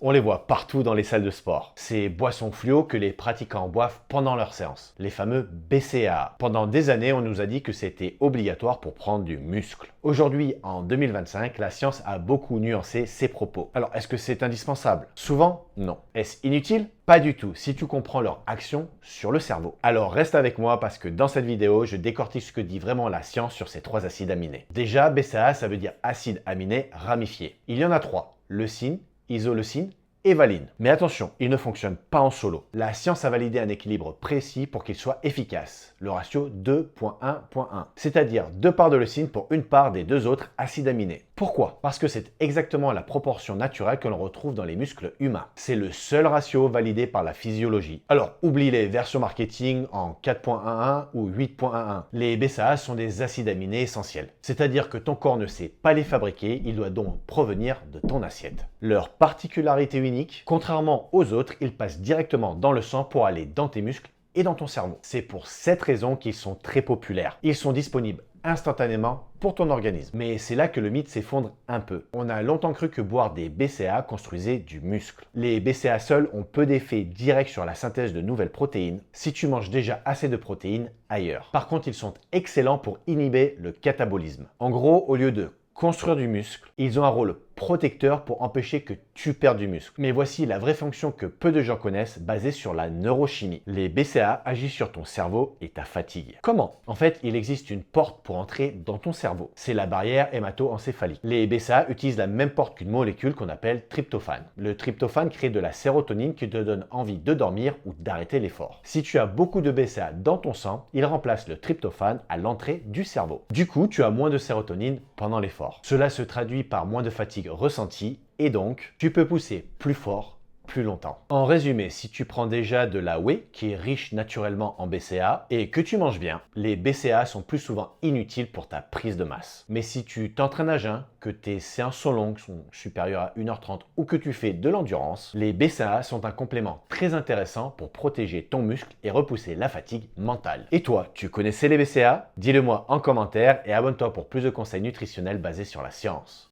On les voit partout dans les salles de sport. Ces boissons fluo que les pratiquants boivent pendant leur séance, les fameux BCAA. Pendant des années, on nous a dit que c'était obligatoire pour prendre du muscle. Aujourd'hui, en 2025, la science a beaucoup nuancé ses propos. Alors, est-ce que c'est indispensable? Souvent, non. Est-ce inutile? Pas du tout, si tu comprends leur action sur le cerveau. Alors reste avec moi parce que dans cette vidéo, je décortique ce que dit vraiment la science sur ces trois acides aminés. Déjà, BCAA, ça veut dire acide aminé ramifié. Il y en a trois, leucine, isoleucine et valine. Mais attention, ils ne fonctionnent pas en solo. La science a validé un équilibre précis pour qu'il soit efficace, le ratio 2.1.1, c'est-à-dire 2 parts de leucine pour une part des deux autres acides aminés. Pourquoi? Parce que c'est exactement la proportion naturelle que l'on retrouve dans les muscles humains. C'est le seul ratio validé par la physiologie. Alors, oublie les versions marketing en 4.11 ou 8.11. Les BCAA sont des acides aminés essentiels. C'est-à-dire que ton corps ne sait pas les fabriquer, il doit donc provenir de ton assiette. Leur particularité unique, contrairement aux autres, ils passent directement dans le sang pour aller dans tes muscles et dans ton cerveau. C'est pour cette raison qu'ils sont très populaires. Ils sont disponibles instantanément pour ton organisme. Mais c'est là que le mythe s'effondre un peu. On a longtemps cru que boire des BCAA construisait du muscle. Les BCAA seuls ont peu d'effet direct sur la synthèse de nouvelles protéines si tu manges déjà assez de protéines ailleurs. Par contre, ils sont excellents pour inhiber le catabolisme. En gros, au lieu de construire du muscle, ils ont un rôle protecteur pour empêcher que tu perdes du muscle. Mais voici la vraie fonction que peu de gens connaissent, basée sur la neurochimie. Les BCAA agissent sur ton cerveau et ta fatigue. Comment? En fait, il existe une porte pour entrer dans ton cerveau. C'est la barrière hémato-encéphalique. Les BCAA utilisent la même porte qu'une molécule qu'on appelle tryptophane. Le tryptophane crée de la sérotonine qui te donne envie de dormir ou d'arrêter l'effort. Si tu as beaucoup de BCAA dans ton sang, il remplace le tryptophane à l'entrée du cerveau. Du coup, tu as moins de sérotonine pendant l'effort. Cela se traduit par moins de fatigue ressentie et donc tu peux pousser plus fort, plus longtemps. En résumé, si tu prends déjà de la whey qui est riche naturellement en BCAA et que tu manges bien, les BCAA sont plus souvent inutiles pour ta prise de masse. Mais si tu t'entraînes à jeun, que tes séances sont longues, sont supérieures à 1h30 ou que tu fais de l'endurance, les BCAA sont un complément très intéressant pour protéger ton muscle et repousser la fatigue mentale. Et toi, tu connaissais les BCAA? Dis-le moi en commentaire et abonne-toi pour plus de conseils nutritionnels basés sur la science.